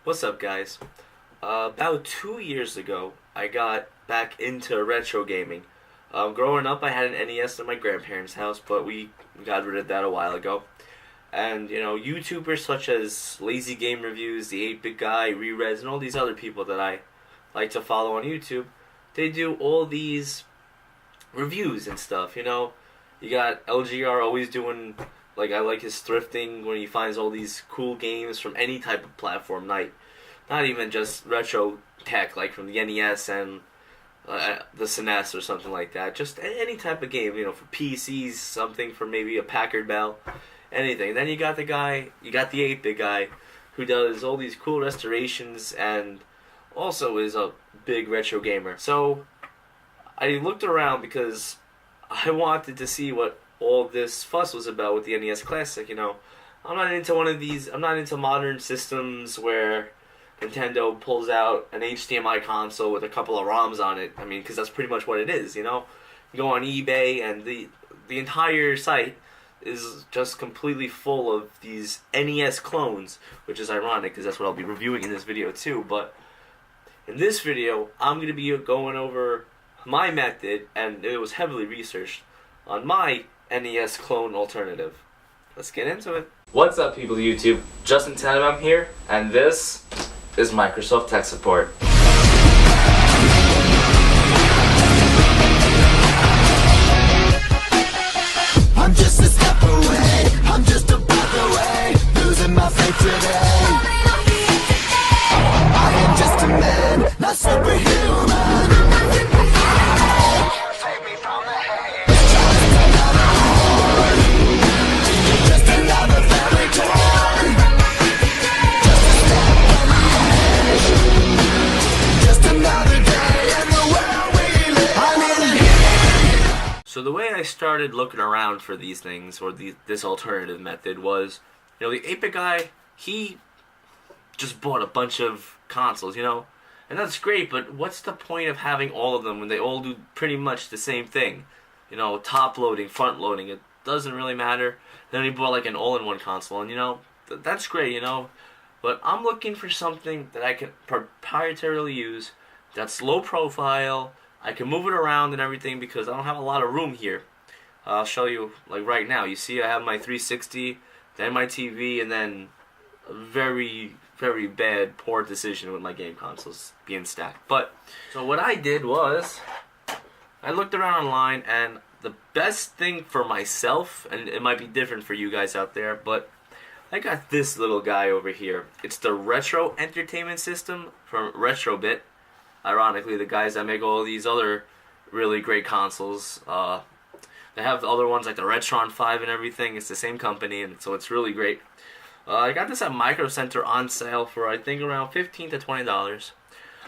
What's up, guys? About 2 years ago, I got back into retro gaming. Growing up, I had an NES at my grandparents' house, but we got rid of that a while ago. And, YouTubers such as Lazy Game Reviews, the 8-Bit Guy, Rerez, and all these other people that I like to follow on YouTube, they do all these reviews and stuff, You got LGR always doing, I like his thrifting when he finds all these cool games from any type of platform, not even just retro tech, like from the NES and the SNES or something like that. Just any type of game, for PCs, something for maybe a Packard Bell, anything. Then you got the 8-Bit Guy, who does all these cool restorations and also is a big retro gamer. So I looked around because I wanted to see what all this fuss was about with the NES Classic. I'm not into modern systems where Nintendo pulls out an HDMI console with a couple of ROMs on it. Because that's pretty much what it is, You go on eBay and the entire site is just completely full of these NES clones, which is ironic because that's what I'll be reviewing in this video too. But in this video, I'm going to be going over my method, and it was heavily researched, on my NES Clone alternative. Let's get into it. What's up, people of YouTube? Justin Tenenbaum here, and this is Microsoft Tech Support. I'm just a step away, I'm just a breath away, losing my faith today. I am just a man, not superhuman. Save me from the hate. Just another fairy tale. Just a step on the edge. Just another day in the world we live. I'm in here. So the way I started looking around for these things, or this alternative method, was, the 8-Bit Guy, he just bought a bunch of consoles, and that's great, but what's the point of having all of them when they all do pretty much the same thing? Top loading, front loading, it doesn't really matter. Then he bought an all-in-one console, and that's great, but I'm looking for something that I can proprietarily use, that's low profile, I can move it around and everything because I don't have a lot of room here. I'll show you, right now. You see I have my 360, then my TV, and then a very, very bad, poor decision with my game consoles being stacked. But, so what I did was, I looked around online, and the best thing for myself, and it might be different for you guys out there, but I got this little guy over here. It's the Retro Entertainment System from Retrobit. Ironically, the guys that make all these other really great consoles, they have other ones like the Retron 5 and everything. It's the same company, and so it's really great. I got this at Micro Center on sale for, I think, around $15 to $20.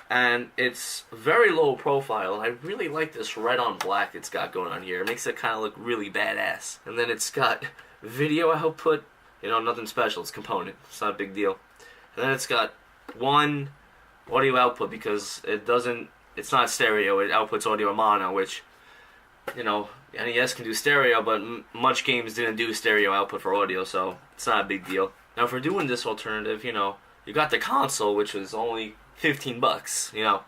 And it's very low profile, and I really like this red on black it's got going on here. It makes it kind of look really badass. And then it's got video output, nothing special. It's component. It's not a big deal. And then it's got one audio output because it's not stereo. It outputs audio mono, which, NES can do stereo, but much games didn't do stereo output for audio, so it's not a big deal. Now, for doing this alternative, you got the console, which was only $15,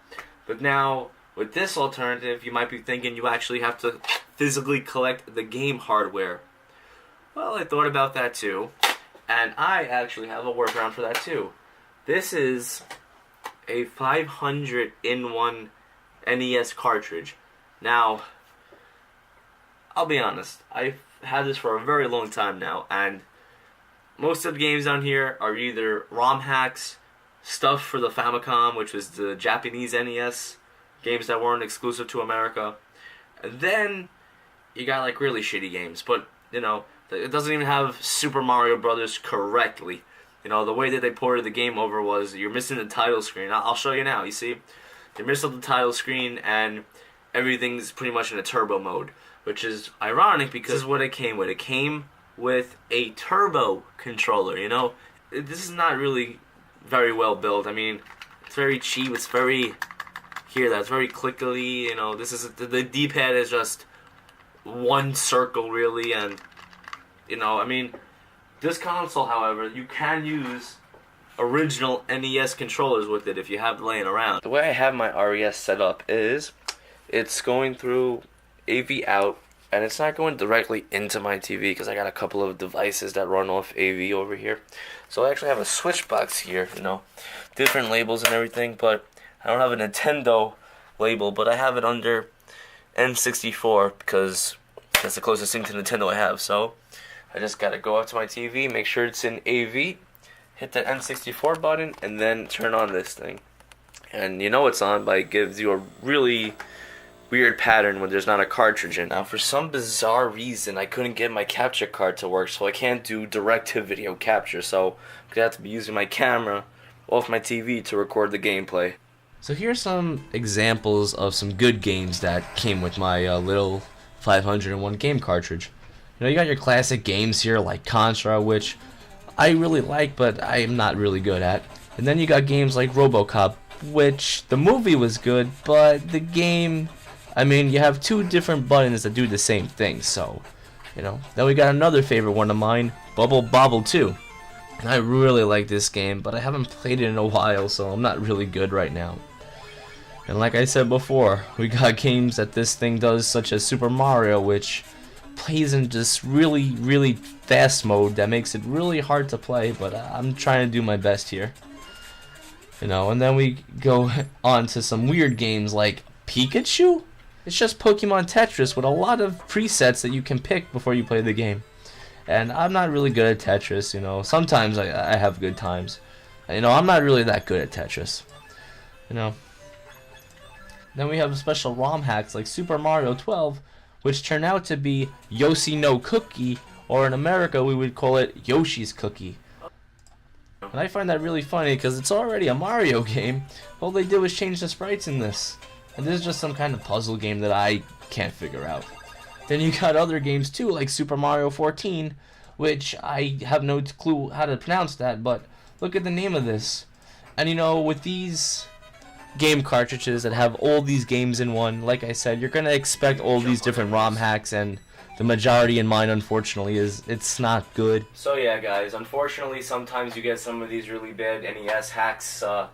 But now, with this alternative, you might be thinking you actually have to physically collect the game hardware. Well, I thought about that too, and I actually have a workaround for that too. This is a 500-in-1 NES cartridge. Now, I'll be honest, I've had this for a very long time now, and most of the games on here are either ROM hacks, stuff for the Famicom, which was the Japanese NES, games that weren't exclusive to America, and then you got really shitty games, but it doesn't even have Super Mario Brothers correctly. The way that they ported the game over was you're missing the title screen. I'll show you now. You see, you're missing the title screen, and everything's pretty much in a turbo mode, which is ironic because this is what it came with. It came with a turbo controller. This is not really very well built. It's very cheap. It's very that's very clickily. This is the D-pad is just one circle really, and this console, however, you can use original NES controllers with it if you have it laying around. The way I have my RES set up is it's going through AV out, and it's not going directly into my TV because I got a couple of devices that run off AV over here. So I actually have a switch box here, you know, different labels and everything, but I don't have a Nintendo label, but I have it under N64 because that's the closest thing to Nintendo I have. So I just gotta go up to my TV, make sure it's in AV, hit the N64 button, and then turn on this thing. And you know it's on by it gives you a really weird pattern when there's not a cartridge in. Now for some bizarre reason I couldn't get my capture card to work, so I can't do direct-to-video capture, so I'm gonna have to be using my camera off my TV to record the gameplay. So here's some examples of some good games that came with my little 501 game cartridge. You know, you got your classic games here like Contra, which I really like but I am not really good at. And then you got games like RoboCop, which the movie was good, but the game, I mean, you have two different buttons that do the same thing, so, you know. Then we got another favorite one of mine, Bubble Bobble 2. And I really like this game, but I haven't played it in a while, so I'm not really good right now. And like I said before, we got games that this thing does, such as Super Mario, which plays in just really fast mode that makes it really hard to play, but I'm trying to do my best here. You know, and then we go on to some weird games like Pikachu? It's just Pokemon Tetris with a lot of presets that you can pick before you play the game. And I'm not really good at Tetris, you know. Sometimes I have good times. You know, I'm not really that good at Tetris. You know. Then we have special ROM hacks like Super Mario 12, which turn out to be Yoshi no Cookie, or in America we would call it Yoshi's Cookie. And I find that really funny because it's already a Mario game. All they did was change the sprites in this. And this is just some kind of puzzle game that I can't figure out. Then you got other games too, like Super Mario 14, which I have no clue how to pronounce that, but look at the name of this. And you know, with these game cartridges that have all these games in one, like I said, you're going to expect all these different ROM hacks, and the majority in mine, unfortunately, is it's not good. So yeah, guys, unfortunately, sometimes you get some of these really bad NES hacks on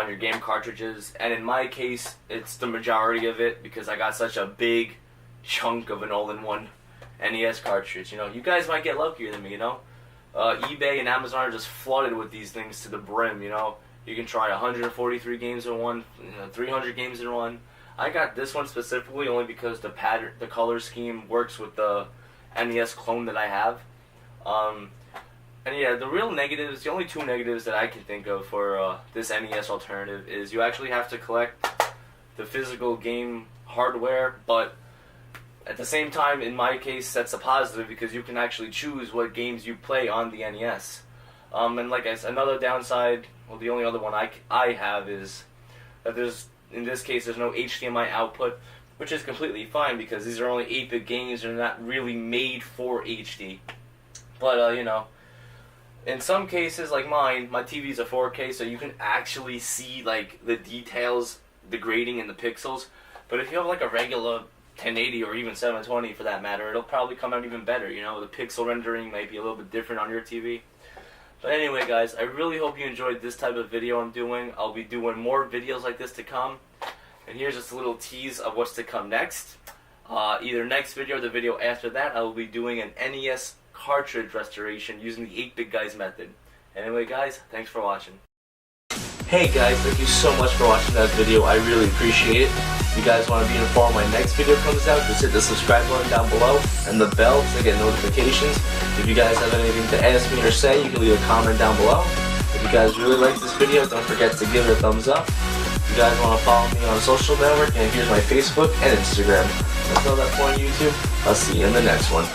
your game cartridges, and in my case, it's the majority of it because I got such a big chunk of an all-in-one NES cartridge. You know, you guys might get luckier than me, you know. eBay and Amazon are just flooded with these things to the brim, you know. You can try 143 games in one, 300 games in one. I got this one specifically only because the pattern, the color scheme works with the NES Clone that I have. And yeah, the real negatives, the only two negatives that I can think of for this NES alternative is you actually have to collect the physical game hardware, but at the same time, in my case, that's a positive because you can actually choose what games you play on the NES. And like I said, another downside, well, the only other one I have is that in this case, there's no HDMI output, which is completely fine because these are only 8-bit games and they're not really made for HD. But, you know, in some cases, like mine, my TV's a 4K, so you can actually see, like, the details, the grading, and the pixels. But if you have, like, a regular 1080 or even 720 for that matter, it'll probably come out even better, you know. The pixel rendering might be a little bit different on your TV. But anyway, guys, I really hope you enjoyed this type of video I'm doing. I'll be doing more videos like this to come. And here's just a little tease of what's to come next. Either next video or the video after that, I will be doing an NES cartridge restoration using the 8-bit guys method. Anyway, guys, thanks for watching. Hey guys, thank you so much for watching that video. I really appreciate it. If you guys want to be informed when my next video comes out, just hit the subscribe button down below and the bell to get notifications. If you guys have anything to ask me or say, you can leave a comment down below. If you guys really like this video, don't forget to give it a thumbs up. If you guys want to follow me on social network, and here's my Facebook and Instagram. Until that point, YouTube, I'll see you in the next one.